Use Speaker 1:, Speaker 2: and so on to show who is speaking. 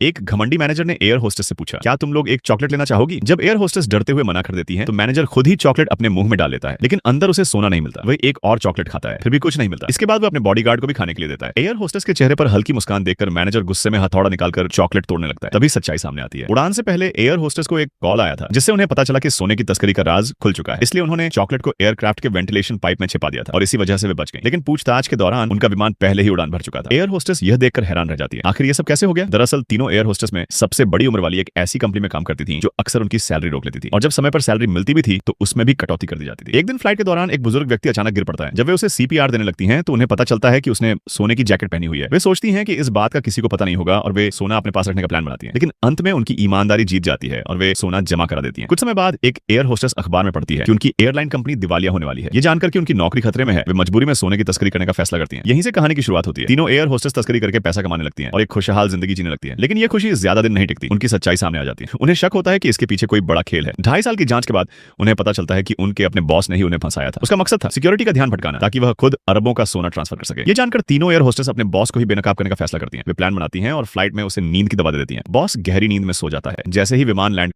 Speaker 1: एक घमंडी मैनेजर ने एयर होस्टेस से पूछा, क्या तुम लोग एक चॉकलेट लेना चाहोगी? जब एयर होस्टेस डरते हुए मना कर देती है तो मैनेजर खुद ही चॉकलेट अपने मुंह में डाल लेता है, लेकिन अंदर उसे सोना नहीं मिलता। वह एक और चॉकलेट खाता है, फिर भी कुछ नहीं मिलता। इसके बाद वो अपने बॉडीगार्ड को भी खाने के लिए देता है। एयर होस्टेस के चेहरे पर हल्की मुस्कान देखकर मैनेजर गुस्से में हथौड़ा निकालकर चॉकलेट तोड़ने लगता है। तभी सच्चाई सामने आती है। उड़ान से पहले एयर होस्टेस को एक कॉल आया था, जिससे उन्हें पता चला कि सोने की तस्करी का राज खुल चुका है। इसलिए उन्होंने चॉकलेट को एयरक्राफ्ट के वेंटिलेशन पाइप में छिपा दिया था और इसी वजह से वे बच गई। लेकिन पूछताछ के दौरान उनका विमान पहले ही उड़ान भर चुका था। एयर होस्टेस यह देखकर हैरान रह जाती है, आखिर ये सब कैसे हो गया? दरअसल तीनों एयर होस्टेस में सबसे बड़ी उम्र वाली एक ऐसी कंपनी में काम करती थी जो अक्सर उनकी सैलरी रोक लेती थी, और जब समय पर सैलरी मिलती भी थी तो उसमें भी कटौती कर दी जाती थी। एक दिन फ्लाइट के दौरान एक बुजुर्ग व्यक्ति अचानक गिर पड़ता है। जब वे उसे सीपीआर देने लगती हैं तो उन्हें पता चलता है कि उसने सोने की जैकेट पहनी हुई है। वे सोचती हैं कि इस बात का किसी को पता नहीं होगा और वे सोना अपने पास रखने का प्लान बनाती हैं, लेकिन अंत में उनकी ईमानदारी जीत जाती है और वे सोना जमा करा देती हैं। कुछ समय बाद एक एयर होस्टेस अखबार में पढ़ती है कि उनकी एयरलाइन कंपनी दिवालिया होने वाली है। ये जानकर कि उनकी नौकरी खतरे में है, वे मजबूरी में सोने की तस्करी करने का फैसला करती हैं। यहीं से कहानी की शुरुआत होती है। तीनों एयर होस्टेस तस्करी करके पैसा कमाने लगती हैं और एक खुशहाल जिंदगी जीने लगती है। लेकिन ये खुशी ज्यादा दिन नहीं टिकती। उनकी सच्चाई सामने आ जाती है। उन्हें शक होता है कि इसके पीछे कोई बड़ा खेल है। 2.5 साल की जांच के बाद उन्हें पता चलता है कि उनके अपने बॉस ने ही उन्हें फंसाया था। उसका मकसद था सिक्योरिटी का ध्यान भटकाना, ताकि वह खुद अरबों का सोना ट्रांसफर कर सके। ये जानकर तीनों एयर होस्टेस अपने बॉस को ही बेनकाब करने का फैसला करती हैं। वे प्लान बनाती हैं और फ्लाइट में उसे नींद की दवा दे देती हैं। बॉस गहरी नींद में सो जाता है। जैसे ही विमान लैंड